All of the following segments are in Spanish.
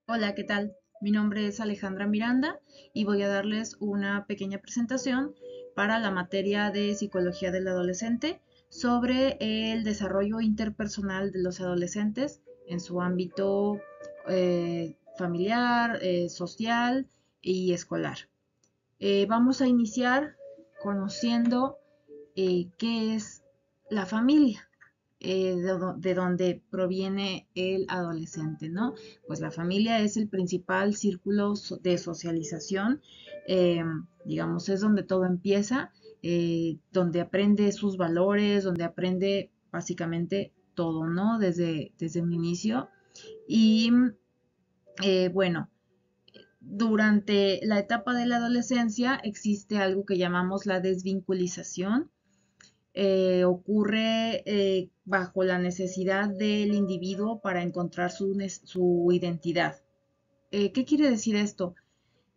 Hola, ¿qué tal? Mi nombre es Alejandra Miranda y voy a darles una pequeña presentación para la materia de Psicología del Adolescente sobre el desarrollo interpersonal de los adolescentes en su ámbito familiar, social y escolar. Vamos a iniciar conociendo qué es la familia, de donde proviene el adolescente, ¿no? Pues la familia es el principal círculo de socialización, eh, digamos, es donde todo empieza, donde aprende sus valores, donde aprende básicamente todo, ¿no? Desde un inicio. Y bueno, durante la etapa de la adolescencia existe algo que llamamos la desvinculización. Ocurre bajo la necesidad del individuo para encontrar su identidad. ¿Qué quiere decir esto?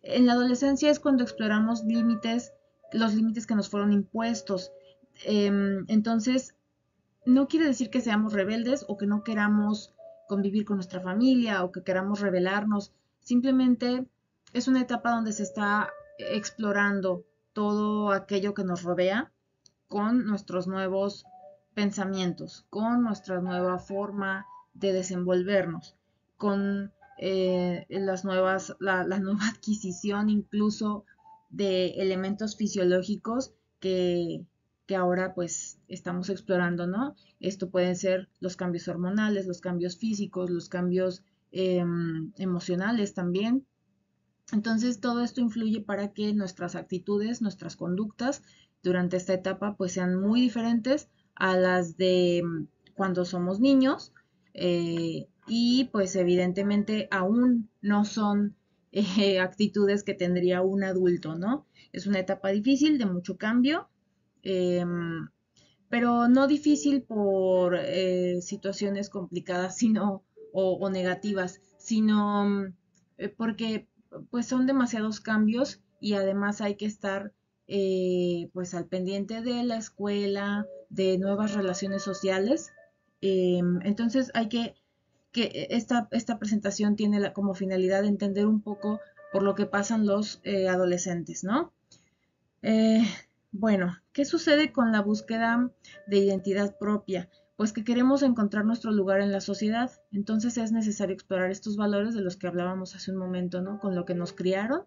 En la adolescencia es cuando exploramos límites, los límites que nos fueron impuestos. Entonces, no quiere decir que seamos rebeldes o que no queramos convivir con nuestra familia o que queramos rebelarnos. Simplemente es una etapa donde se está explorando todo aquello que nos rodea con nuestros nuevos pensamientos, con nuestra nueva forma de desenvolvernos, con la nueva adquisición incluso de elementos fisiológicos que ahora pues estamos explorando, ¿no? Esto pueden ser los cambios hormonales, los cambios físicos, los cambios emocionales también. Entonces todo esto influye para que nuestras actitudes, nuestras conductas durante esta etapa pues sean muy diferentes a las de cuando somos niños, y pues evidentemente aún no son actitudes que tendría un adulto, ¿no? Es una etapa difícil, de mucho cambio, eh, pero no difícil por situaciones complicadas o negativas, sino porque pues son demasiados cambios y además hay que estar pues al pendiente de la escuela, de nuevas relaciones sociales. Entonces hay que esta presentación tiene como finalidad entender un poco por lo que pasan los adolescentes, ¿no? Eh, bueno, ¿qué sucede con la búsqueda de identidad propia? Pues que queremos encontrar nuestro lugar en la sociedad. Entonces es necesario explorar estos valores de los que hablábamos hace un momento, ¿no? Con lo que nos criaron,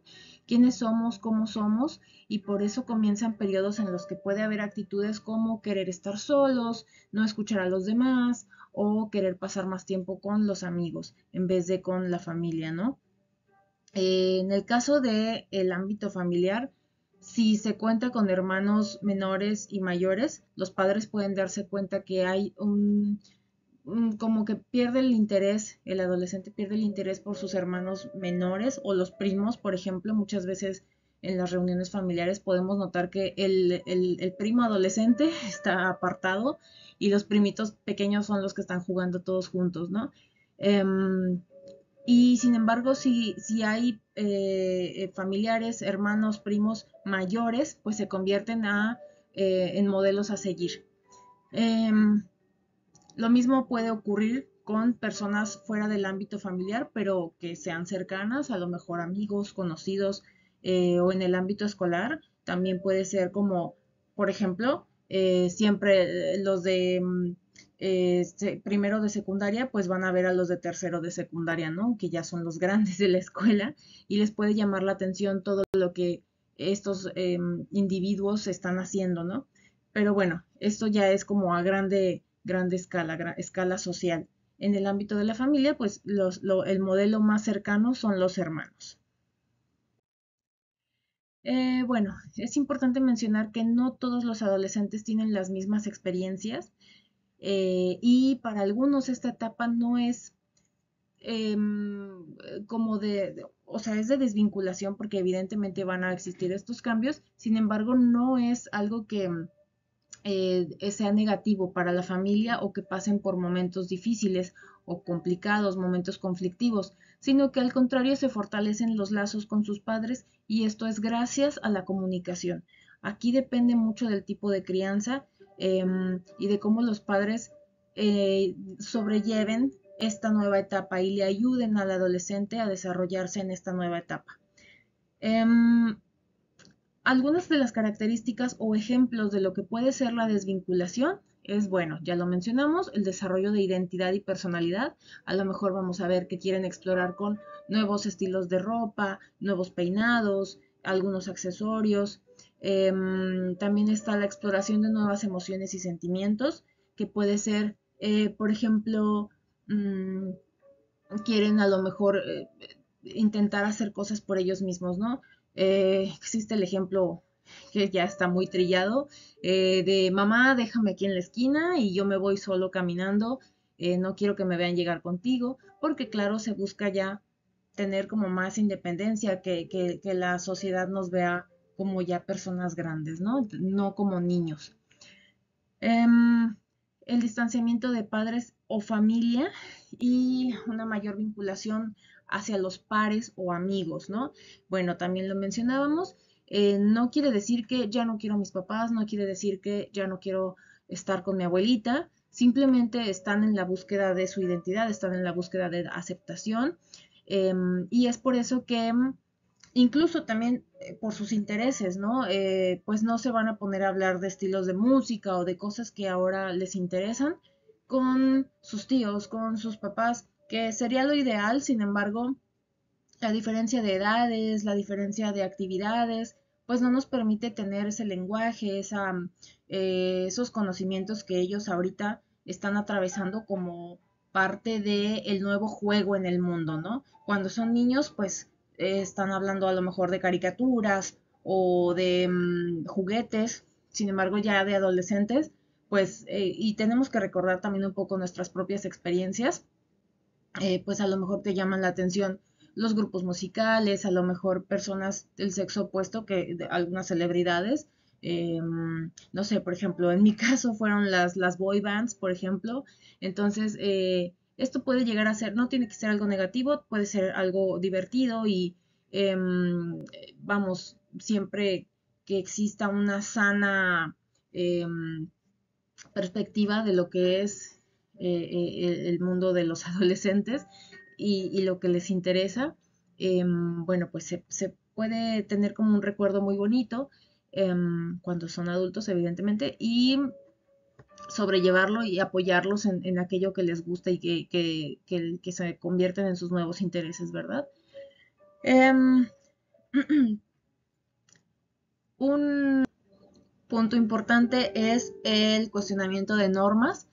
quiénes somos, cómo somos, y por eso comienzan periodos en los que puede haber actitudes como querer estar solos, no escuchar a los demás o querer pasar más tiempo con los amigos en vez de con la familia, ¿no? En el caso del ámbito familiar, si se cuenta con hermanos menores y mayores, los padres pueden darse cuenta que hay como que pierde el interés, el adolescente pierde el interés por sus hermanos menores o los primos, por ejemplo, muchas veces en las reuniones familiares podemos notar que el primo adolescente está apartado y los primitos pequeños son los que están jugando todos juntos, ¿no? Y sin embargo, si hay familiares, hermanos, primos mayores, pues se convierten en modelos a seguir. Em, lo mismo puede ocurrir con personas fuera del ámbito familiar, pero que sean cercanas, a lo mejor amigos, conocidos, o en el ámbito escolar. También puede ser como, por ejemplo, siempre los de primero de secundaria, pues van a ver a los de tercero de secundaria, ¿no? Que ya son los grandes de la escuela y les puede llamar la atención todo lo que estos individuos están haciendo, ¿no? Pero bueno, esto ya es como a grande escala, escala social. En el ámbito de la familia, pues el modelo más cercano son los hermanos. Bueno, es importante mencionar que no todos los adolescentes tienen las mismas experiencias, y para algunos esta etapa no es como o sea, es de desvinculación porque evidentemente van a existir estos cambios, sin embargo, no es algo que sea negativo para la familia o que pasen por momentos difíciles o complicados, momentos conflictivos, sino que al contrario se fortalecen los lazos con sus padres y esto es gracias a la comunicación. Aquí depende mucho del tipo de crianza y de cómo los padres sobrelleven esta nueva etapa y le ayuden al adolescente a desarrollarse en esta nueva etapa. Em, Algunas de las características o ejemplos de lo que puede ser la desvinculación es, bueno, ya lo mencionamos, el desarrollo de identidad y personalidad. A lo mejor vamos a ver que quieren explorar con nuevos estilos de ropa, nuevos peinados, algunos accesorios. También está la exploración de nuevas emociones y sentimientos, que puede ser, por ejemplo, mmm, quieren a lo mejor intentar hacer cosas por ellos mismos, ¿no? Existe el ejemplo que ya está muy trillado, de mamá, déjame aquí en la esquina y yo me voy solo caminando, no quiero que me vean llegar contigo, porque claro, se busca ya tener como más independencia, que la sociedad nos vea como ya personas grandes, ¿no? No como niños. El distanciamiento de padres o familia y una mayor vinculación hacia los pares o amigos, ¿no? Bueno, también lo mencionábamos, no quiere decir que ya no quiero a mis papás, no quiere decir que ya no quiero estar con mi abuelita, simplemente están en la búsqueda de su identidad, están en la búsqueda de aceptación, y es por eso que incluso también por sus intereses, ¿no? Pues no se van a poner a hablar de estilos de música o de cosas que ahora les interesan con sus tíos, con sus papás, que sería lo ideal, sin embargo, la diferencia de edades, la diferencia de actividades, pues no nos permite tener ese lenguaje, esos conocimientos que ellos ahorita están atravesando como parte del nuevo juego en el mundo, ¿no? Cuando son niños, pues están hablando a lo mejor de caricaturas o de juguetes, sin embargo ya de adolescentes, pues, y tenemos que recordar también un poco nuestras propias experiencias, pues a lo mejor te llaman la atención los grupos musicales, a lo mejor personas del sexo opuesto, algunas celebridades, no sé, por ejemplo, en mi caso fueron las boy bands, por ejemplo, entonces esto puede llegar a ser, no tiene que ser algo negativo, puede ser algo divertido y vamos, siempre que exista una sana perspectiva de lo que es el mundo de los adolescentes y lo que les interesa, bueno, pues se puede tener como un recuerdo muy bonito cuando son adultos, evidentemente, y sobrellevarlo y apoyarlos en aquello que les gusta y que se convierten en sus nuevos intereses, ¿verdad? Um, un punto importante es el cuestionamiento de normas.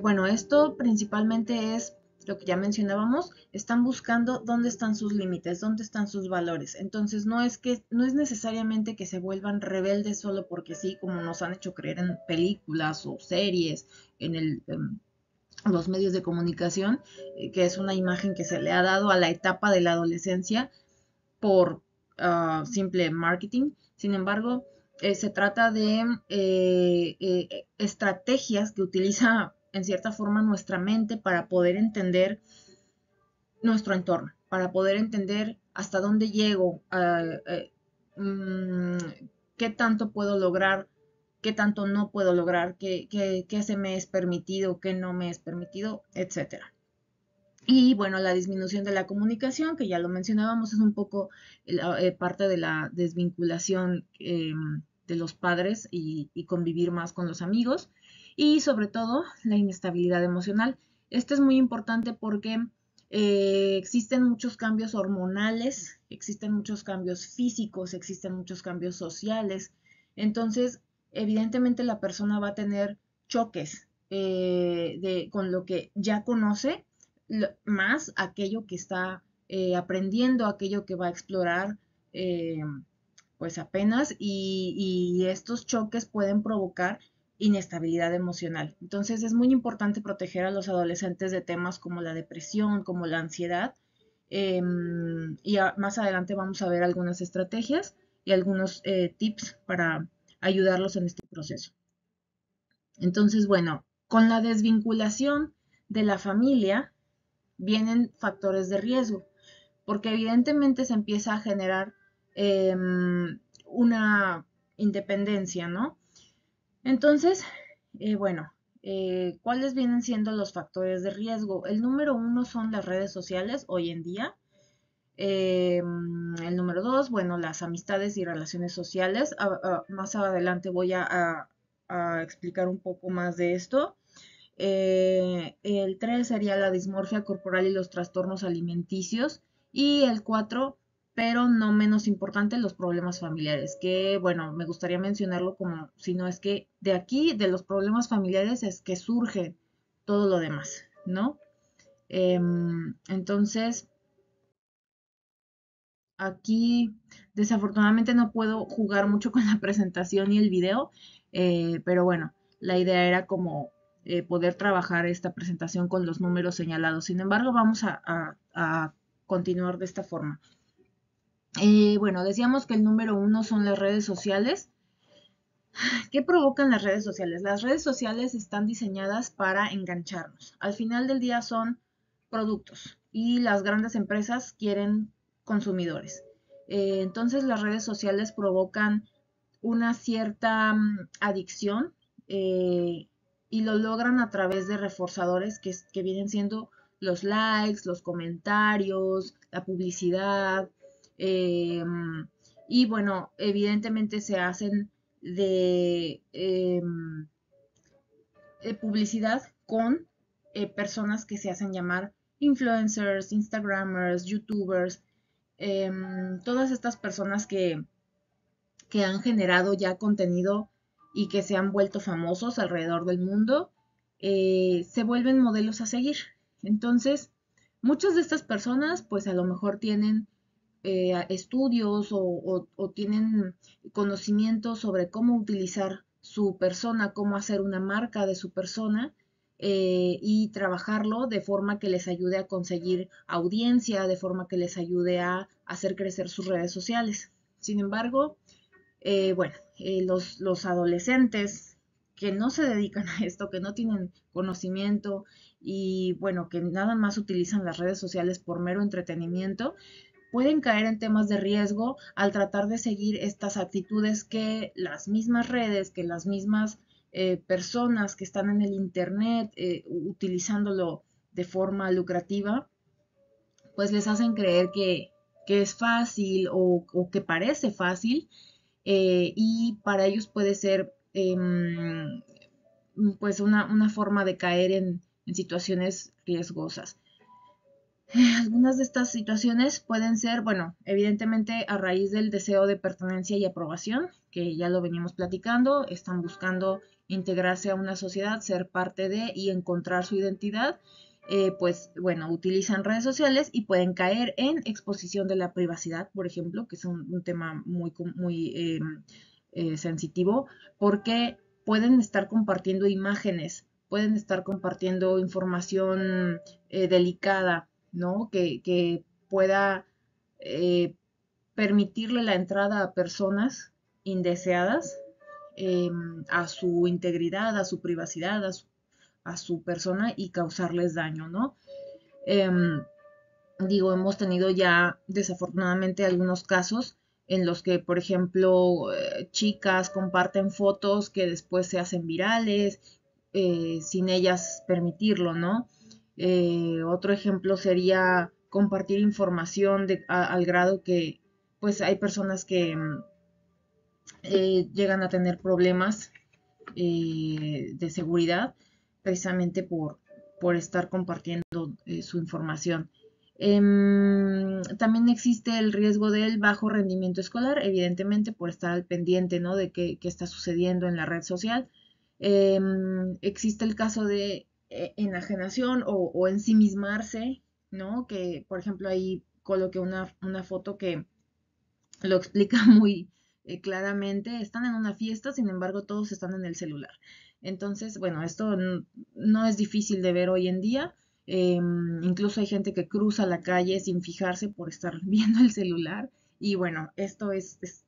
Bueno, esto principalmente es lo que ya mencionábamos, están buscando dónde están sus límites, dónde están sus valores. Entonces, no es necesariamente que se vuelvan rebeldes solo porque sí, como nos han hecho creer en películas o series, en los medios de comunicación, que es una imagen que se le ha dado a la etapa de la adolescencia por simple marketing. Sin embargo, se trata de estrategias que utiliza en cierta forma nuestra mente para poder entender nuestro entorno, para poder entender hasta dónde llego, mmm, qué tanto puedo lograr, qué tanto no puedo lograr, qué se me es permitido, qué no me es permitido, etcétera. Y bueno, la disminución de la comunicación, que ya lo mencionábamos, es un poco parte de la desvinculación de los padres y convivir más con los amigos. Y sobre todo, la inestabilidad emocional. Esto es muy importante porque existen muchos cambios hormonales, existen muchos cambios físicos, existen muchos cambios sociales. Entonces, evidentemente la persona va a tener choques con lo que ya conoce más aquello que está aprendiendo, aquello que va a explorar eh, pues apenas y estos choques pueden provocar inestabilidad emocional. Entonces es muy importante proteger a los adolescentes de temas como la depresión, como la ansiedad, Más adelante vamos a ver algunas estrategias y algunos tips para ayudarlos en este proceso. Entonces, bueno, con la desvinculación de la familia vienen factores de riesgo, porque evidentemente se empieza a generar una independencia, ¿no? Entonces, bueno, ¿cuáles vienen siendo los factores de riesgo? El número uno son las redes sociales hoy en día. El número dos, bueno, las amistades y relaciones sociales. Más adelante voy a explicar un poco más de esto. El 3 sería la dismorfia corporal y los trastornos alimenticios. Y el 4, pero no menos importante, los problemas familiares, que bueno, me gustaría mencionarlo como, si no es que de aquí, de los problemas familiares, es que surge todo lo demás, ¿no? Entonces, aquí desafortunadamente no puedo jugar mucho con la presentación y el video, pero bueno, la idea era como poder trabajar esta presentación con los números señalados. Sin embargo, vamos a continuar de esta forma. Bueno, decíamos que el número uno son las redes sociales. ¿Qué provocan las redes sociales? Las redes sociales están diseñadas para engancharnos. Al final del día son productos y las grandes empresas quieren consumidores. Entonces las redes sociales provocan una cierta adicción y lo logran a través de reforzadores que vienen siendo los likes, los comentarios, la publicidad. eh, y bueno, evidentemente se hacen de publicidad con personas que se hacen llamar influencers, instagramers, youtubers, todas estas personas que han generado ya contenido y que se han vuelto famosos alrededor del mundo, se vuelven modelos a seguir. Entonces, muchas de estas personas, pues a lo mejor tienen estudios o tienen conocimiento sobre cómo utilizar su persona, cómo hacer una marca de su persona y trabajarlo de forma que les ayude a conseguir audiencia, de forma que les ayude a hacer crecer sus redes sociales. Sin embargo, bueno, los adolescentes que no se dedican a esto, que no tienen conocimiento y bueno, que nada más utilizan las redes sociales por mero entretenimiento, pueden caer en temas de riesgo al tratar de seguir estas actitudes que las mismas redes, que las mismas personas que están en el Internet utilizándolo de forma lucrativa, pues les hacen creer que es fácil o que parece fácil y para ellos puede ser pues una forma de caer en situaciones riesgosas. Algunas de estas situaciones pueden ser, bueno, evidentemente a raíz del deseo de pertenencia y aprobación, que ya lo venimos platicando, están buscando integrarse a una sociedad, ser parte de y encontrar su identidad, pues bueno, utilizan redes sociales y pueden caer en exposición de la privacidad, por ejemplo, que es un tema muy sensitivo, porque pueden estar compartiendo imágenes, pueden estar compartiendo información delicada, ¿no? Que pueda eh, permitirle la entrada a personas indeseadas a su integridad, a su privacidad, a su persona y causarles daño, ¿no? Eh, Digo, hemos tenido ya desafortunadamente algunos casos en los que, por ejemplo, chicas comparten fotos que después se hacen virales sin ellas permitirlo, ¿no? Otro ejemplo sería compartir información al grado que, pues, hay personas que llegan a tener problemas de seguridad precisamente por estar compartiendo su información. También existe el riesgo del bajo rendimiento escolar, evidentemente por estar al pendiente, ¿no? De qué está sucediendo en la red social. Existe el caso de enajenación o ensimismarse, ¿no? Que, por ejemplo, ahí coloqué una foto que lo explica muy claramente. Están en una fiesta, sin embargo, todos están en el celular. Entonces, bueno, esto no es difícil de ver hoy en día. Incluso hay gente que cruza la calle sin fijarse por estar viendo el celular. Y bueno, esto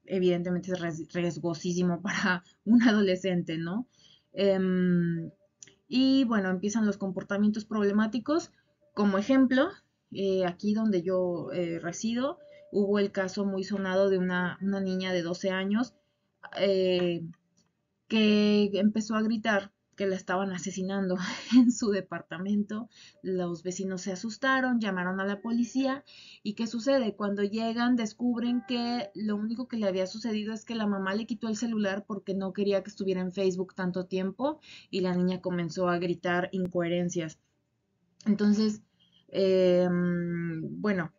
evidentemente es riesgosísimo para un adolescente, ¿no? Em, y bueno, empiezan los comportamientos problemáticos. Como ejemplo, aquí donde yo resido, hubo el caso muy sonado de una niña de 12 años eh, que empezó a gritar que la estaban asesinando en su departamento. Los vecinos se asustaron, llamaron a la policía. ¿Y qué sucede? Cuando llegan descubren que lo único que le había sucedido es que la mamá le quitó el celular porque no quería que estuviera en Facebook tanto tiempo y la niña comenzó a gritar incoherencias. Entonces, bueno,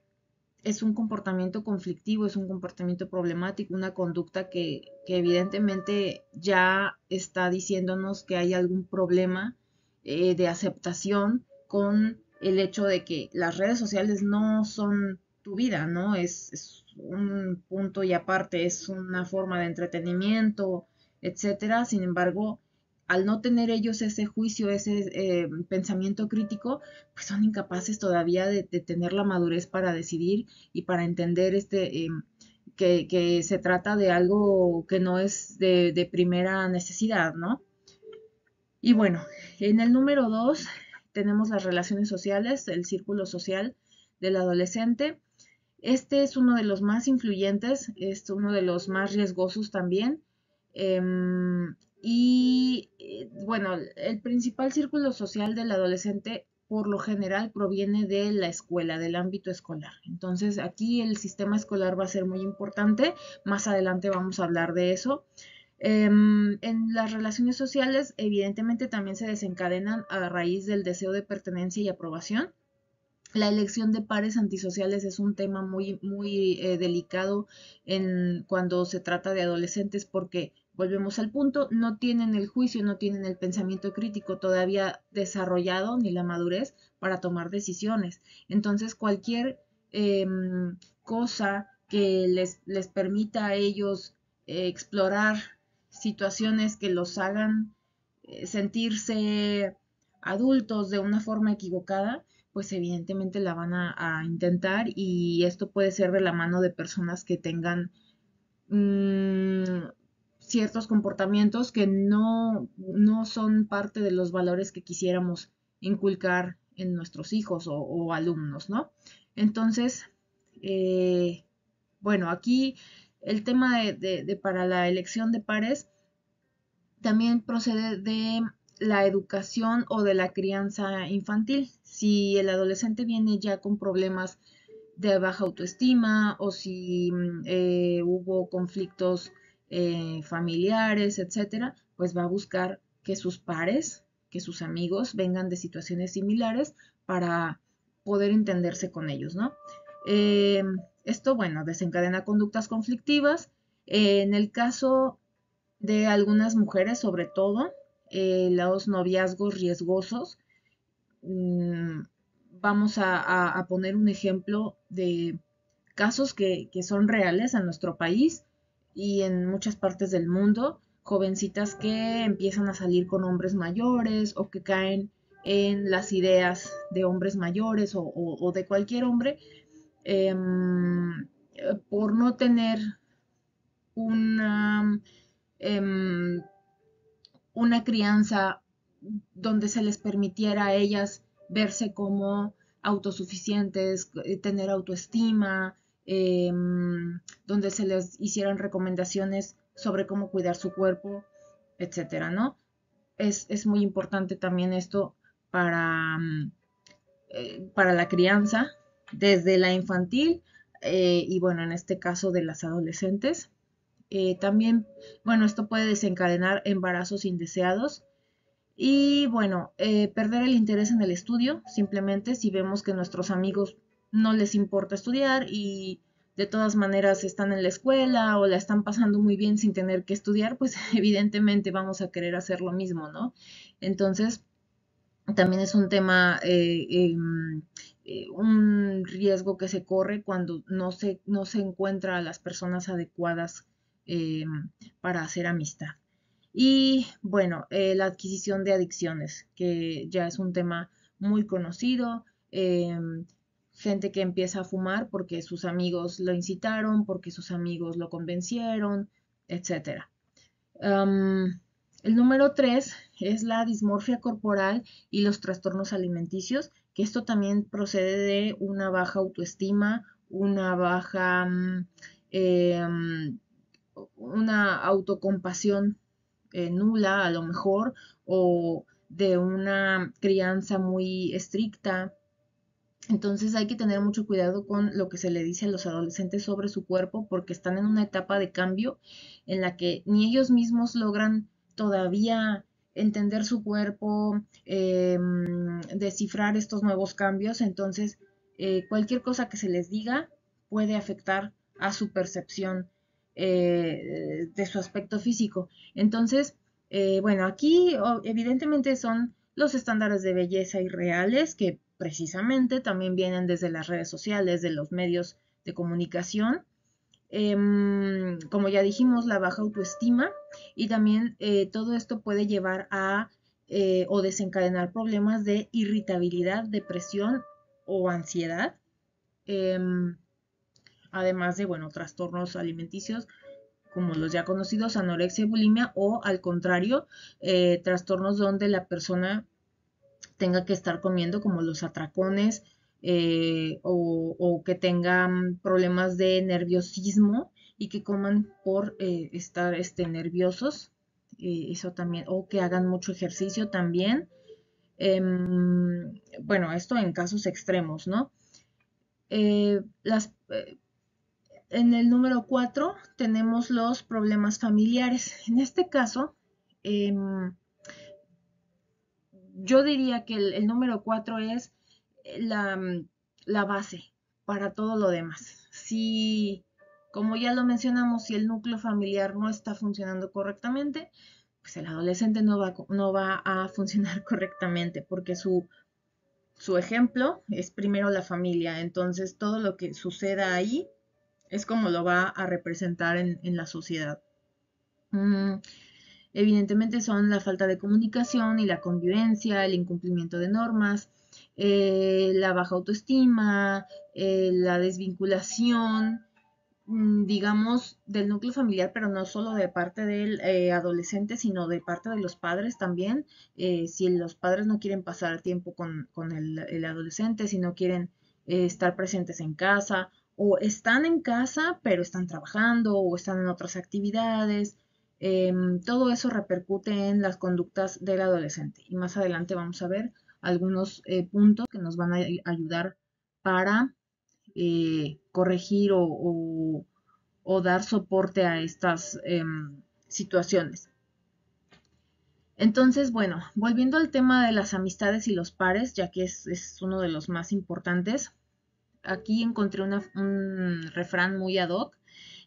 es un comportamiento conflictivo, es un comportamiento problemático, una conducta que evidentemente ya está diciéndonos que hay algún problema de aceptación con el hecho de que las redes sociales no son tu vida, ¿no? Es un punto y aparte, es una forma de entretenimiento, etcétera. Sin embargo, al no tener ellos ese juicio, ese pensamiento crítico, pues son incapaces todavía de tener la madurez para decidir y para entender que se trata de algo que no es de primera necesidad, ¿no? Y bueno, en el número 2 tenemos las relaciones sociales, el círculo social del adolescente. Este es uno de los más influyentes, es uno de los más riesgosos también. Bueno, el principal círculo social del adolescente por lo general proviene de la escuela, del ámbito escolar. Entonces aquí el sistema escolar va a ser muy importante. Más adelante vamos a hablar de eso. En las relaciones sociales, evidentemente, también se desencadenan a raíz del deseo de pertenencia y aprobación. La elección de pares antisociales es un tema muy delicado cuando se trata de adolescentes porque, volvemos al punto, no tienen el juicio, no tienen el pensamiento crítico todavía desarrollado ni la madurez para tomar decisiones. Entonces, cualquier cosa que les permita a ellos explorar situaciones que los hagan sentirse adultos de una forma equivocada, pues evidentemente la van a intentar y esto puede ser de la mano de personas que tengan ciertos comportamientos que no son parte de los valores que quisiéramos inculcar en nuestros hijos o alumnos, ¿no? Entonces, eh, bueno, aquí el tema para la elección de pares también procede de la educación o de la crianza infantil. Si el adolescente viene ya con problemas de baja autoestima o si hubo conflictos familiares, etcétera, pues va a buscar que sus pares, que sus amigos vengan de situaciones similares para poder entenderse con ellos, ¿no? Eh, Esto, bueno, desencadena conductas conflictivas. En el caso de algunas mujeres, sobre todo, los noviazgos riesgosos. Mm, Vamos a poner un ejemplo de casos que son reales en nuestro país y en muchas partes del mundo, jovencitas que empiezan a salir con hombres mayores o que caen en las ideas de hombres mayores o de cualquier hombre por no tener una em, una crianza donde se les permitiera a ellas verse como autosuficientes, tener autoestima, eh, donde se les hicieran recomendaciones sobre cómo cuidar su cuerpo, etcétera, ¿no? Es muy importante también esto para, para la crianza, desde la infantil y bueno, en este caso de las adolescentes. También, bueno, esto puede desencadenar embarazos indeseados y bueno, perder el interés en el estudio, simplemente si vemos que nuestros amigos no les importa estudiar y de todas maneras están en la escuela o la están pasando muy bien sin tener que estudiar, pues evidentemente vamos a querer hacer lo mismo, ¿no? Entonces, también es un tema, un riesgo que se corre cuando no se encuentra a las personas adecuadas eh, para hacer amistad. Y bueno, la adquisición de adicciones, que ya es un tema muy conocido, gente que empieza a fumar porque sus amigos lo incitaron, porque sus amigos lo convencieron, etcétera. El número 3 es la dismorfia corporal y los trastornos alimenticios, que esto también procede de una baja autoestima, una baja, una autocompasión nula a lo mejor, o de una crianza muy estricta. Entonces hay que tener mucho cuidado con lo que se le dice a los adolescentes sobre su cuerpo porque están en una etapa de cambio en la que ni ellos mismos logran todavía entender su cuerpo, descifrar estos nuevos cambios. Entonces cualquier cosa que se les diga puede afectar a su percepción de su aspecto físico. Entonces, bueno, aquí evidentemente son los estándares de belleza irreales que precisamente también vienen desde las redes sociales, de los medios de comunicación. Como ya dijimos, la baja autoestima y también todo esto puede llevar a o desencadenar problemas de irritabilidad, depresión o ansiedad. Em, Además de, bueno, trastornos alimenticios como los ya conocidos, anorexia y bulimia, o al contrario, trastornos donde la persona tenga que estar comiendo como los atracones o que tengan problemas de nerviosismo y que coman por estar nerviosos, eso también, o que hagan mucho ejercicio también. Bueno, esto en casos extremos, ¿no? En el número 4 tenemos los problemas familiares. En este caso, em, yo diría que el número 4 es la, la base para todo lo demás. Si, como ya lo mencionamos, si el núcleo familiar no está funcionando correctamente, pues el adolescente no va a funcionar correctamente porque su ejemplo es primero la familia. Entonces todo lo que suceda ahí es como lo va a representar en la sociedad. Mm, Evidentemente son la falta de comunicación y la convivencia, el incumplimiento de normas, la baja autoestima, la desvinculación, digamos, del núcleo familiar, pero no solo de parte del adolescente, sino de parte de los padres también. Si los padres no quieren pasar tiempo con el adolescente, si no quieren estar presentes en casa, o están en casa, pero están trabajando, o están en otras actividades. Todo eso repercute en las conductas del adolescente. Y más adelante vamos a ver algunos puntos que nos van a ayudar para corregir o dar soporte a estas situaciones. Entonces, bueno, volviendo al tema de las amistades y los pares, ya que es uno de los más importantes, aquí encontré un refrán muy ad hoc,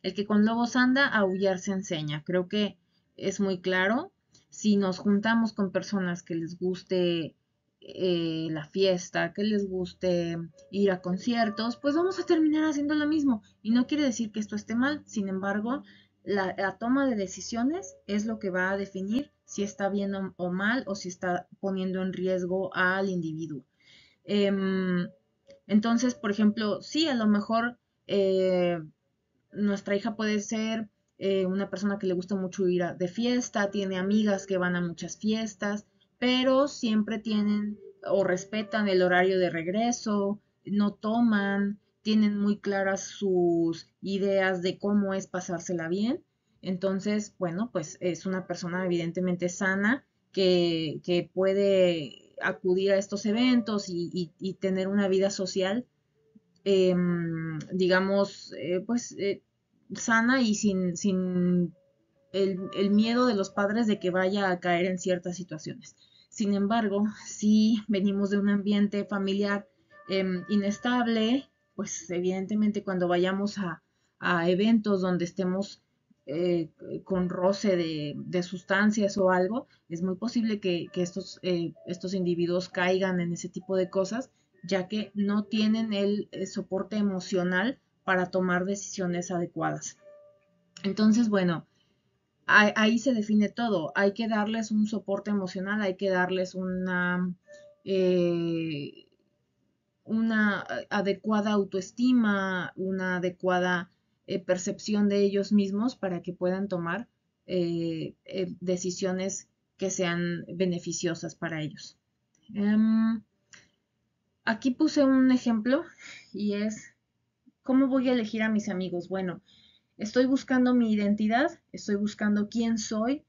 el que con lobos anda, a aullar se enseña. Creo que es muy claro. Si nos juntamos con personas que les guste la fiesta, que les guste ir a conciertos, pues vamos a terminar haciendo lo mismo. Y no quiere decir que esto esté mal, sin embargo, la toma de decisiones es lo que va a definir si está bien o mal o si está poniendo en riesgo al individuo. Em, entonces, por ejemplo, sí, a lo mejor nuestra hija puede ser una persona que le gusta mucho ir de fiesta, tiene amigas que van a muchas fiestas, pero siempre tienen o respetan el horario de regreso, no toman, tienen muy claras sus ideas de cómo es pasársela bien. Entonces, bueno, pues es una persona evidentemente sana que puede acudir a estos eventos y tener una vida social, digamos, pues sana y sin el miedo de los padres de que vaya a caer en ciertas situaciones. Sin embargo, si venimos de un ambiente familiar inestable, pues evidentemente cuando vayamos a eventos donde estemos con roce de sustancias o algo, es muy posible que estos individuos caigan en ese tipo de cosas, ya que no tienen el soporte emocional para tomar decisiones adecuadas. Entonces, bueno, ahí se define todo. Hay que darles un soporte emocional, hay que darles eh, una adecuada autoestima, una adecuada percepción de ellos mismos para que puedan tomar decisiones que sean beneficiosas para ellos. Aquí puse un ejemplo y es, ¿cómo voy a elegir a mis amigos? Bueno, estoy buscando mi identidad, estoy buscando quién soy,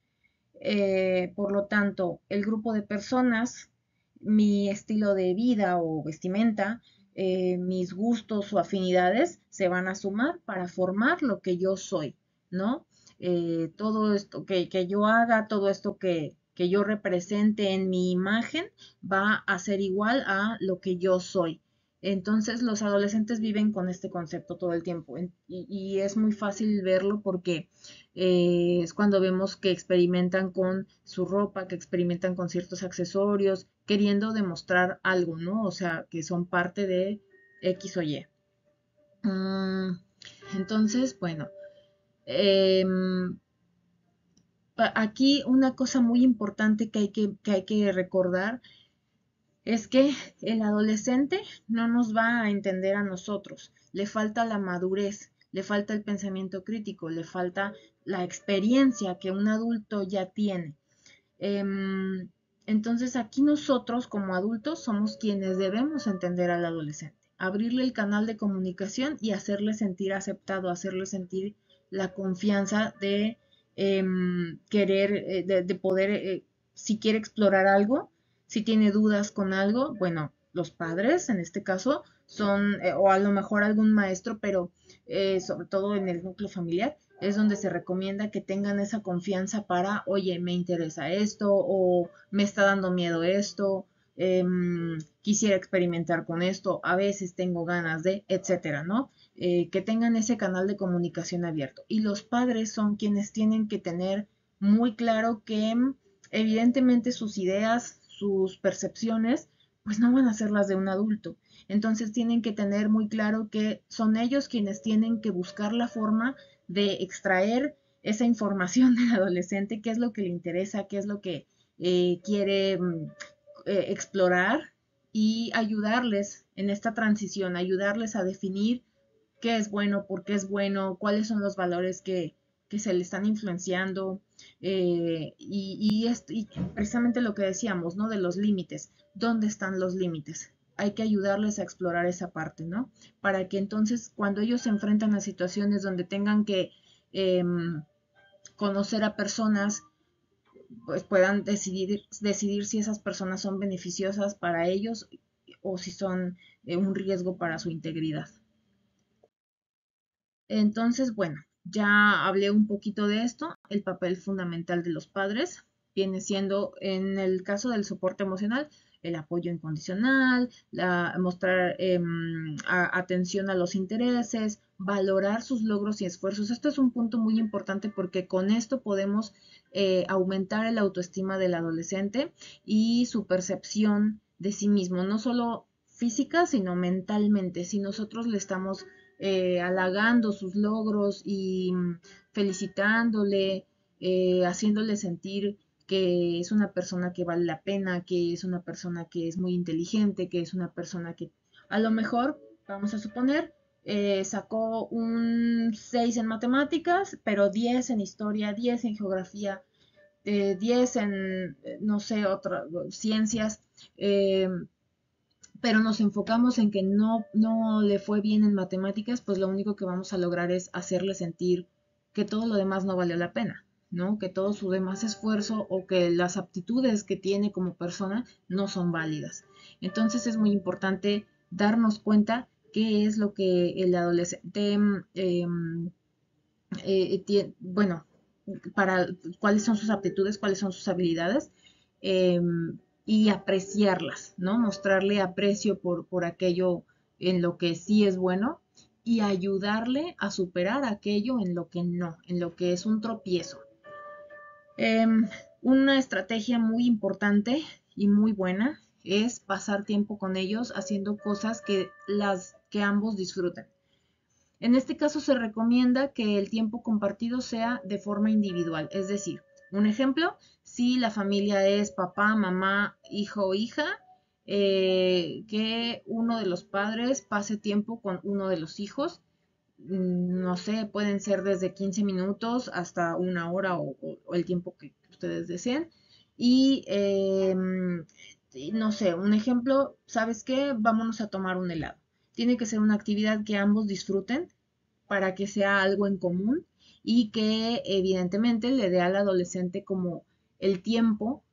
por lo tanto, el grupo de personas, mi estilo de vida o vestimenta, mis gustos o afinidades se van a sumar para formar lo que yo soy, ¿no? Todo esto que yo haga, todo esto que yo represente en mi imagen va a ser igual a lo que yo soy. Entonces los adolescentes viven con este concepto todo el tiempo y es muy fácil verlo porque es cuando vemos que experimentan con su ropa, que experimentan con ciertos accesorios, queriendo demostrar algo, ¿no? O sea, que son parte de X o Y. Mm, entonces, bueno, em, aquí una cosa muy importante que hay que recordar es que el adolescente no nos va a entender a nosotros, le falta la madurez, le falta el pensamiento crítico, le falta la experiencia que un adulto ya tiene. Entonces aquí nosotros como adultos somos quienes debemos entender al adolescente, abrirle el canal de comunicación y hacerle sentir aceptado, hacerle sentir la confianza de querer, de poder, si quiere explorar algo, si tiene dudas con algo, bueno, los padres en este caso son, o a lo mejor algún maestro, pero sobre todo en el núcleo familiar, es donde se recomienda que tengan esa confianza para, oye, me interesa esto o me está dando miedo esto, quisiera experimentar con esto, a veces tengo ganas de, etcétera, ¿no? Que tengan ese canal de comunicación abierto. Y los padres son quienes tienen que tener muy claro que evidentemente sus ideas, sus percepciones, pues no van a ser las de un adulto. Entonces tienen que tener muy claro que son ellos quienes tienen que buscar la forma de extraer esa información del adolescente, qué es lo que le interesa, qué es lo que quiere explorar y ayudarles en esta transición, ayudarles a definir qué es bueno, por qué es bueno, cuáles son los valores que se le están influenciando y precisamente lo que decíamos, ¿no? De los límites, ¿dónde están los límites? Hay que ayudarles a explorar esa parte, ¿no? Para que entonces cuando ellos se enfrentan a situaciones donde tengan que eh, conocer a personas, pues puedan decidir si esas personas son beneficiosas para ellos o si son un riesgo para su integridad. Entonces, bueno, ya hablé un poquito de esto. El papel fundamental de los padres viene siendo, en el caso del soporte emocional, el apoyo incondicional, mostrar atención a los intereses, valorar sus logros y esfuerzos. Esto es un punto muy importante porque con esto podemos aumentar el autoestima del adolescente y su percepción de sí mismo, no solo física, sino mentalmente. Si nosotros le estamos halagando sus logros y felicitándole, haciéndole sentir que es una persona que vale la pena, que es una persona que es muy inteligente, que es una persona que a lo mejor, vamos a suponer, sacó un 6 en matemáticas, pero 10 en historia, 10 en geografía, 10 en, no sé, otras ciencias. Pero nos enfocamos en que no le fue bien en matemáticas, pues lo único que vamos a lograr es hacerle sentir que todo lo demás no valió la pena, ¿no? Que todo su demás esfuerzo o que las aptitudes que tiene como persona no son válidas. Entonces es muy importante darnos cuenta qué es lo que el adolescente, bueno, para cuáles son sus aptitudes, cuáles son sus habilidades eh, y apreciarlas, ¿no? Mostrarle aprecio por aquello en lo que sí es bueno y ayudarle a superar aquello en lo que no, en lo que es un tropiezo. Eh, una estrategia muy importante y muy buena es pasar tiempo con ellos haciendo cosas que ambos disfruten. En este caso se recomienda que el tiempo compartido sea de forma individual, es decir, un ejemplo, si la familia es papá, mamá, hijo o hija, que uno de los padres pase tiempo con uno de los hijos. No sé, pueden ser desde 15 minutos hasta una hora o el tiempo que ustedes deseen. Y no sé, un ejemplo, ¿sabes qué? Vámonos a tomar un helado. Tiene que ser una actividad que ambos disfruten para que sea algo en común y que evidentemente le dé al adolescente como el tiempo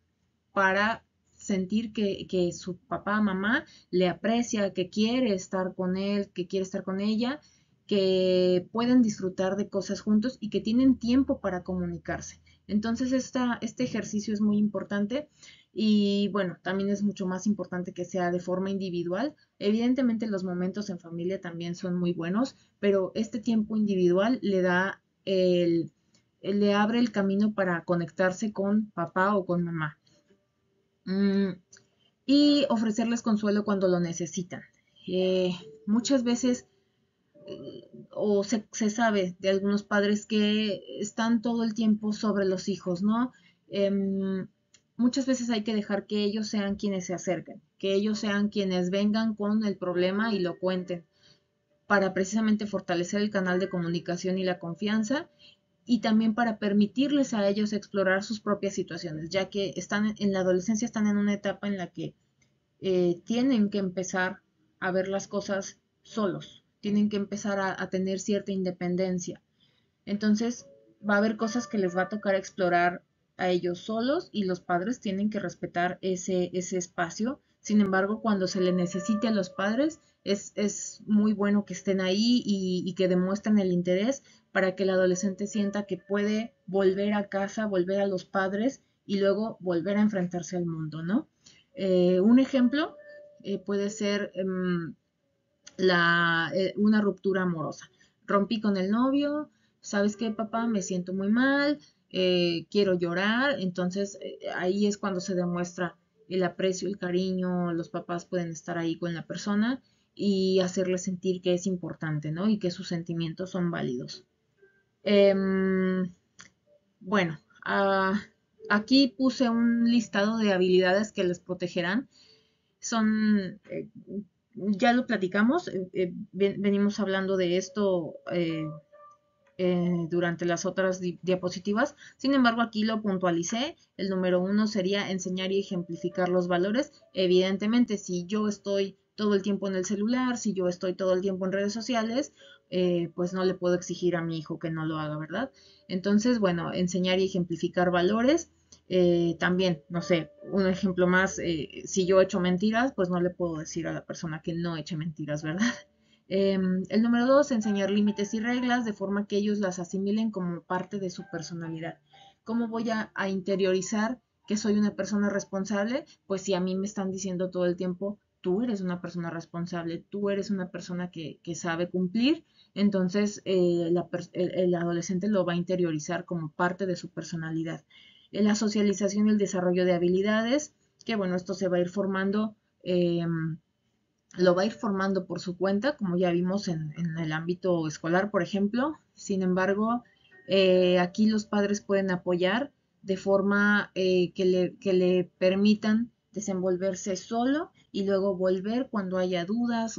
para sentir que su papá, mamá le aprecia, que quiere estar con él, que quiere estar con ella, que pueden disfrutar de cosas juntos y que tienen tiempo para comunicarse. Entonces, este ejercicio es muy importante y bueno, también es mucho más importante que sea de forma individual. Evidentemente los momentos en familia también son muy buenos, pero este tiempo individual le da le abre el camino para conectarse con papá o con mamá. Mm, y ofrecerles consuelo cuando lo necesitan. Muchas veces, o se sabe de algunos padres que están todo el tiempo sobre los hijos, ¿no? Muchas veces hay que dejar que ellos sean quienes se acerquen, que ellos sean quienes vengan con el problema y lo cuenten, para precisamente fortalecer el canal de comunicación y la confianza y también para permitirles a ellos explorar sus propias situaciones, ya que están en la adolescencia, están en una etapa en la que tienen que empezar a ver las cosas solos, tienen que empezar a tener cierta independencia. Entonces, va a haber cosas que les va a tocar explorar a ellos solos y los padres tienen que respetar ese espacio. Sin embargo, cuando se le necesite a los padres, es muy bueno que estén ahí y que demuestren el interés para que el adolescente sienta que puede volver a casa, volver a los padres y luego volver a enfrentarse al mundo, ¿no? Un ejemplo puede ser una ruptura amorosa. Rompí con el novio, ¿sabes qué, papá? Me siento muy mal, quiero llorar, entonces ahí es cuando se demuestra el aprecio, el cariño, los papás pueden estar ahí con la persona y hacerle sentir que es importante, ¿no? Y que sus sentimientos son válidos. Em, bueno, aquí puse un listado de habilidades que les protegerán. Son ya lo platicamos, venimos hablando de esto durante las otras diapositivas. Sin embargo, aquí lo puntualicé. El número uno sería enseñar y ejemplificar los valores. Evidentemente, si yo estoy todo el tiempo en el celular, si yo estoy todo el tiempo en redes sociales, pues no le puedo exigir a mi hijo que no lo haga, ¿verdad? Entonces, bueno, enseñar y ejemplificar valores. También, no sé, un ejemplo más, si yo echo mentiras, pues no le puedo decir a la persona que no eche mentiras, ¿verdad? El número dos, enseñar límites y reglas de forma que ellos las asimilen como parte de su personalidad. ¿Cómo voy a interiorizar que soy una persona responsable? Pues si a mí me están diciendo todo el tiempo, tú eres una persona responsable, tú eres una persona que sabe cumplir, entonces el adolescente lo va a interiorizar como parte de su personalidad. La socialización y el desarrollo de habilidades, que bueno, esto se va a ir formando. Lo va a ir formando por su cuenta, como ya vimos en el ámbito escolar, por ejemplo. Sin embargo, aquí los padres pueden apoyar de forma que le permitan desenvolverse solo y luego volver cuando haya dudas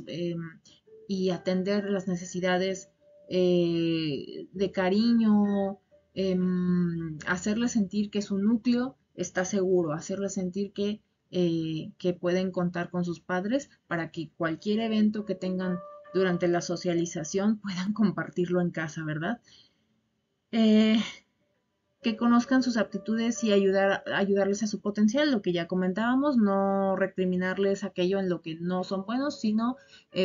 y atender las necesidades de cariño, hacerle sentir que su núcleo está seguro, hacerle sentir que pueden contar con sus padres para que cualquier evento que tengan durante la socialización puedan compartirlo en casa, ¿verdad? Eh, que conozcan sus aptitudes y ayudarles a su potencial, lo que ya comentábamos, no recriminarles aquello en lo que no son buenos, sino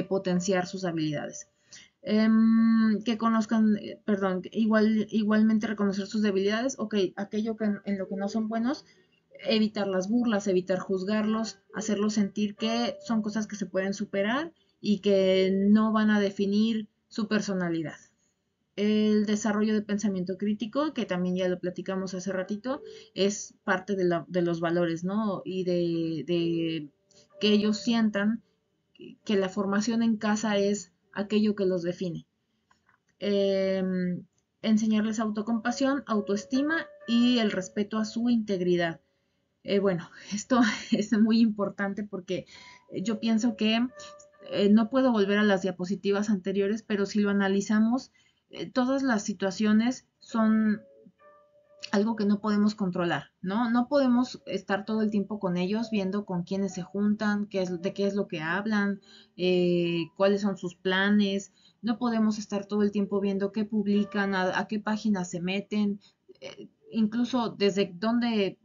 potenciar sus habilidades. Que conozcan, perdón, igualmente reconocer sus debilidades, ok, aquello en lo que no son buenos, evitar las burlas, evitar juzgarlos, hacerlos sentir que son cosas que se pueden superar y que no van a definir su personalidad. El desarrollo de pensamiento crítico, que también ya lo platicamos hace ratito, es parte de los valores, ¿no? Y de que ellos sientan que la formación en casa es aquello que los define. Eh, enseñarles autocompasión, autoestima y el respeto a su integridad. Bueno, esto es muy importante porque yo pienso que no puedo volver a las diapositivas anteriores, pero si lo analizamos, todas las situaciones son algo que no podemos controlar, ¿no? No podemos estar todo el tiempo con ellos viendo con quiénes se juntan, de qué es lo que hablan, cuáles son sus planes. No podemos estar todo el tiempo viendo qué publican, a qué páginas se meten, incluso desde dónde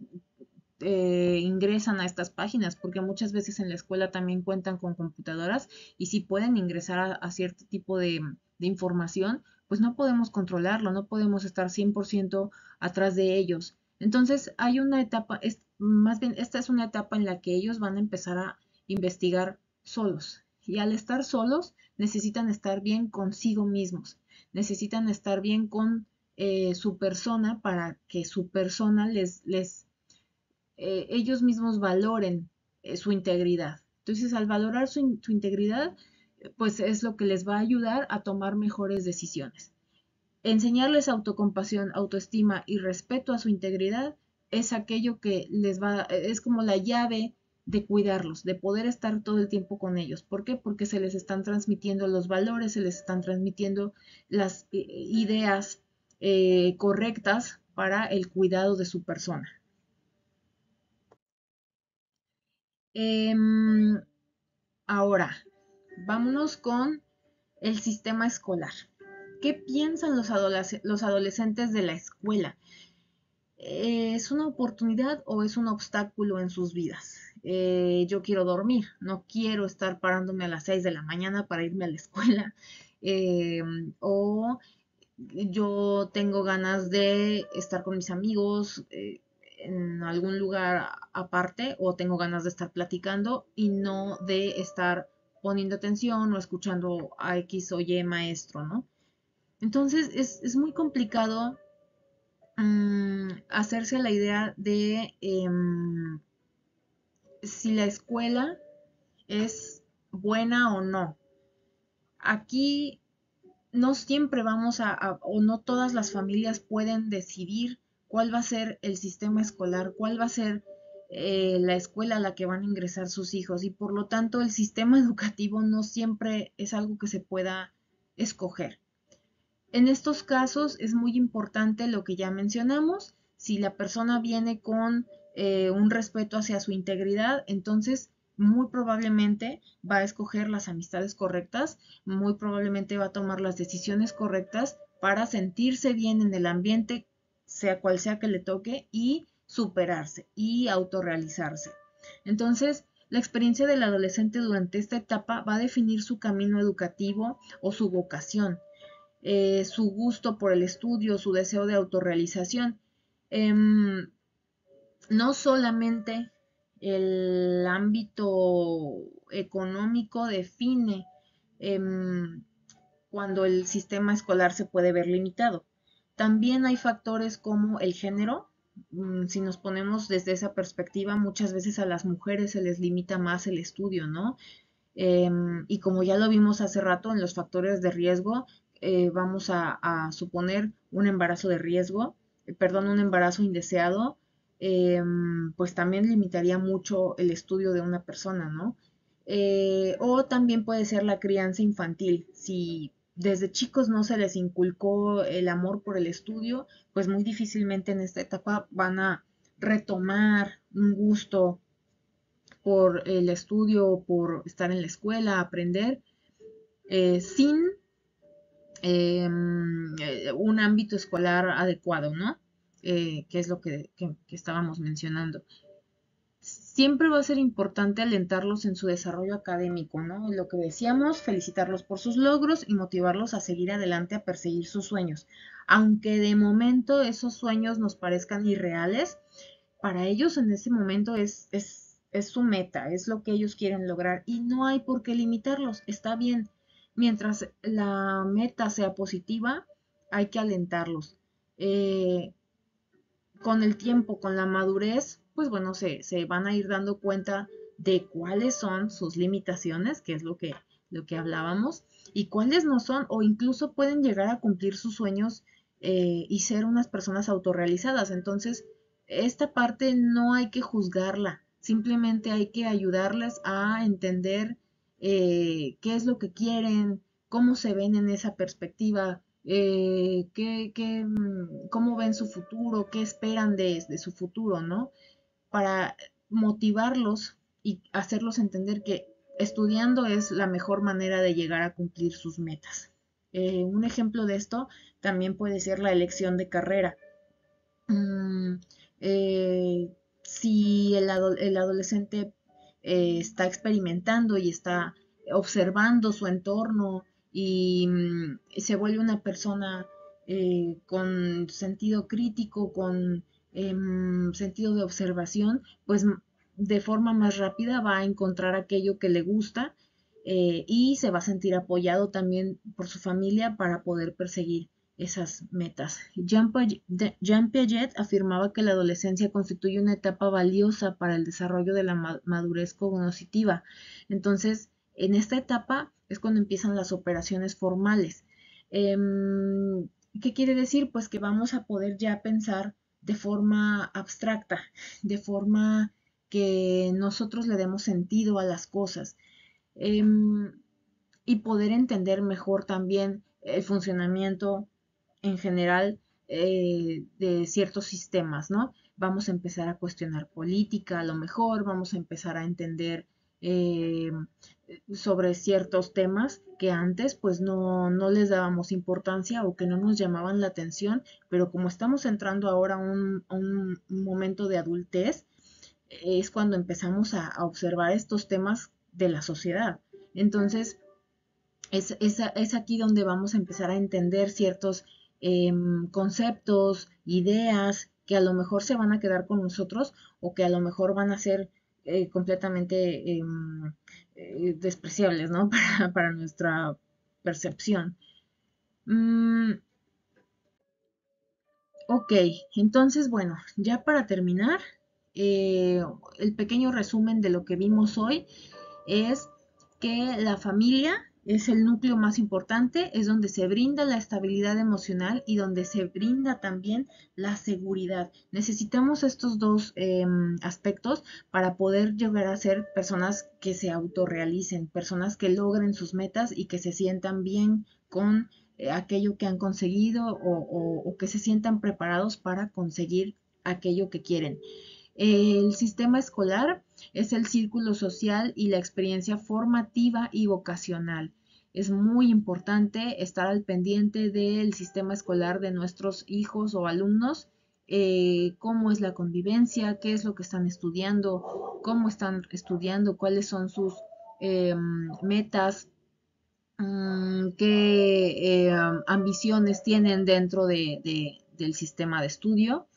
ingresan a estas páginas, porque muchas veces en la escuela también cuentan con computadoras y si pueden ingresar a cierto tipo de información, pues no podemos controlarlo, no podemos estar 100% atrás de ellos. Entonces hay una etapa, más bien esta es una etapa en la que ellos van a empezar a investigar solos y al estar solos necesitan estar bien consigo mismos, necesitan estar bien con su persona para que su persona ellos mismos valoren su integridad. Entonces, al valorar su integridad, pues es lo que les va a ayudar a tomar mejores decisiones. Enseñarles autocompasión, autoestima y respeto a su integridad es aquello que les va, es como la llave de cuidarlos, de poder estar todo el tiempo con ellos. ¿Por qué? Porque se les están transmitiendo los valores, se les están transmitiendo las ideas correctas para el cuidado de su persona. Em, Ahora, vámonos con el sistema escolar. ¿Qué piensan los adolescentes de la escuela? ¿Es una oportunidad o es un obstáculo en sus vidas? Yo quiero dormir, no quiero estar parándome a las 6 de la mañana para irme a la escuela. Eh, o yo tengo ganas de estar con mis amigos en algún lugar aparte o tengo ganas de estar platicando y no de estar poniendo atención o escuchando a X o Y maestro, ¿no? Entonces es muy complicado hacerse la idea de si la escuela es buena o no. Aquí no siempre o no todas las familias pueden decidir cuál va a ser el sistema escolar, cuál va a ser la escuela a la que van a ingresar sus hijos y por lo tanto el sistema educativo no siempre es algo que se pueda escoger. En estos casos es muy importante lo que ya mencionamos. Si la persona viene con un respeto hacia su integridad, entonces muy probablemente va a escoger las amistades correctas, muy probablemente va a tomar las decisiones correctas para sentirse bien en el ambiente, sea cual sea que le toque, y superarse y autorrealizarse. Entonces, la experiencia del adolescente durante esta etapa va a definir su camino educativo o su vocación, su gusto por el estudio, su deseo de autorrealización. Em, no solamente el ámbito económico define cuando el sistema escolar se puede ver limitado. También hay factores como el género. Si nos ponemos desde esa perspectiva, muchas veces a las mujeres se les limita más el estudio, ¿no? Y como ya lo vimos hace rato en los factores de riesgo, vamos a suponer un embarazo de riesgo, perdón, un embarazo indeseado, pues también limitaría mucho el estudio de una persona, ¿no? O también puede ser la crianza infantil. Si desde chicos no se les inculcó el amor por el estudio, pues muy difícilmente en esta etapa van a retomar un gusto por el estudio, por estar en la escuela, aprender, sin un ámbito escolar adecuado, ¿no? Que es lo que estábamos mencionando. Siempre va a ser importante alentarlos en su desarrollo académico, ¿no? Lo que decíamos, felicitarlos por sus logros y motivarlos a seguir adelante a perseguir sus sueños. Aunque de momento esos sueños nos parezcan irreales, para ellos en ese momento es su meta, es lo que ellos quieren lograr y no hay por qué limitarlos, está bien. Mientras la meta sea positiva, hay que alentarlos. Eh, con el tiempo, con la madurez, pues bueno, se van a ir dando cuenta de cuáles son sus limitaciones, que es lo que hablábamos, y cuáles no son, o incluso pueden llegar a cumplir sus sueños y ser unas personas autorrealizadas. Entonces, esta parte no hay que juzgarla, simplemente hay que ayudarles a entender qué es lo que quieren, cómo se ven en esa perspectiva, cómo ven su futuro, qué esperan de su futuro, ¿no? Para motivarlos y hacerlos entender que estudiando es la mejor manera de llegar a cumplir sus metas. Un ejemplo de esto también puede ser la elección de carrera. Mm, eh, si el adolescente está experimentando y está observando su entorno y se vuelve una persona con sentido crítico, con sentido de observación, pues de forma más rápida va a encontrar aquello que le gusta y se va a sentir apoyado también por su familia para poder perseguir esas metas. Jean Piaget afirmaba que la adolescencia constituye una etapa valiosa para el desarrollo de la madurez cognitiva. Entonces, en esta etapa es cuando empiezan las operaciones formales. ¿Qué quiere decir? Pues que vamos a poder ya pensar de forma abstracta, de forma que nosotros le demos sentido a las cosas. Y poder entender mejor también el funcionamiento en general de ciertos sistemas, ¿no? Vamos a empezar a cuestionar política, a lo mejor vamos a empezar a entender eh, sobre ciertos temas que antes pues no les dábamos importancia o que no nos llamaban la atención, pero como estamos entrando ahora a un momento de adultez, es cuando empezamos a observar estos temas de la sociedad. Entonces, es aquí donde vamos a empezar a entender ciertos conceptos, ideas que a lo mejor se van a quedar con nosotros o que a lo mejor van a ser completamente despreciables, ¿no? Para nuestra percepción. Mm, ok, entonces, bueno, ya para terminar, eh, el pequeño resumen de lo que vimos hoy es que la familia es el núcleo más importante, es donde se brinda la estabilidad emocional y donde se brinda también la seguridad. Necesitamos estos dos aspectos para poder llegar a ser personas que se autorrealicen, personas que logren sus metas y que se sientan bien con aquello que han conseguido o que se sientan preparados para conseguir aquello que quieren. El sistema escolar es el círculo social y la experiencia formativa y vocacional. Es muy importante estar al pendiente del sistema escolar de nuestros hijos o alumnos, cómo es la convivencia, qué es lo que están estudiando, cómo están estudiando, cuáles son sus metas, qué ambiciones tienen dentro del sistema de estudio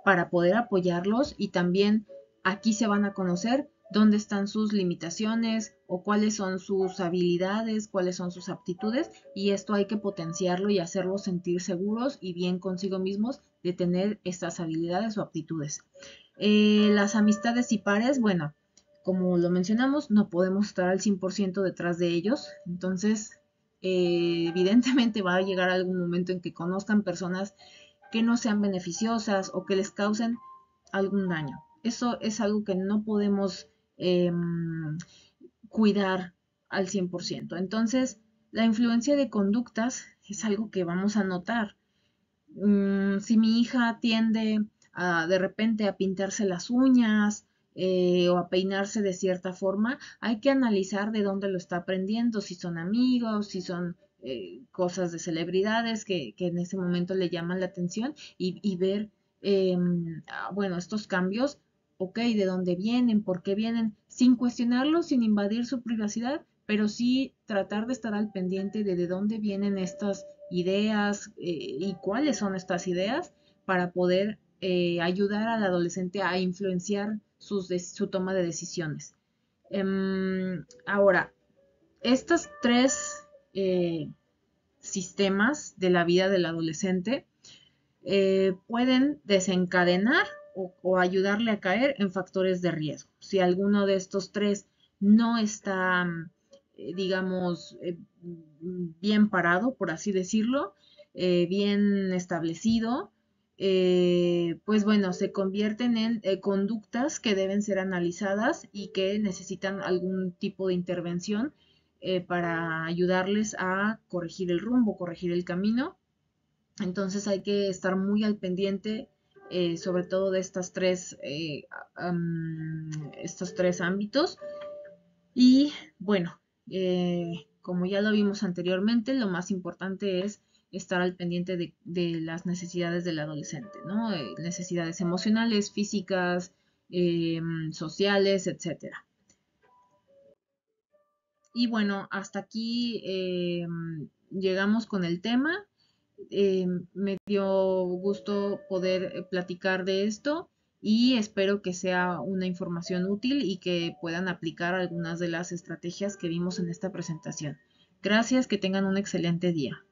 para poder apoyarlos y también aquí se van a conocer dónde están sus limitaciones o cuáles son sus habilidades, cuáles son sus aptitudes y esto hay que potenciarlo y hacerlos sentir seguros y bien consigo mismos de tener estas habilidades o aptitudes. Las amistades y pares, bueno, como lo mencionamos, no podemos estar al 100% detrás de ellos, entonces evidentemente va a llegar algún momento en que conozcan personas que no sean beneficiosas o que les causen algún daño. Eso es algo que no podemos cuidar al 100%. Entonces, la influencia de conductas es algo que vamos a notar. Si mi hija tiende de repente a pintarse las uñas o a peinarse de cierta forma, hay que analizar de dónde lo está aprendiendo, si son amigos, si son cosas de celebridades que en ese momento le llaman la atención y ver, bueno, estos cambios, ok, de dónde vienen, por qué vienen, sin cuestionarlos, sin invadir su privacidad, pero sí tratar de estar al pendiente de dónde vienen estas ideas y cuáles son estas ideas para poder ayudar al adolescente a influenciar su toma de decisiones. Ahora, estos tres sistemas de la vida del adolescente pueden desencadenar o ayudarle a caer en factores de riesgo. Si alguno de estos tres no está, digamos, bien parado, por así decirlo, bien establecido, pues bueno, se convierten en conductas que deben ser analizadas y que necesitan algún tipo de intervención para ayudarles a corregir el rumbo, corregir el camino. Entonces hay que estar muy al pendiente, sobre todo de estos tres ámbitos. Y bueno, como ya lo vimos anteriormente, lo más importante es estar al pendiente de las necesidades del adolescente, ¿no? Necesidades emocionales, físicas, sociales, etcétera. Y bueno, hasta aquí llegamos con el tema. Me dio gusto poder platicar de esto y espero que sea una información útil y que puedan aplicar algunas de las estrategias que vimos en esta presentación. Gracias, que tengan un excelente día.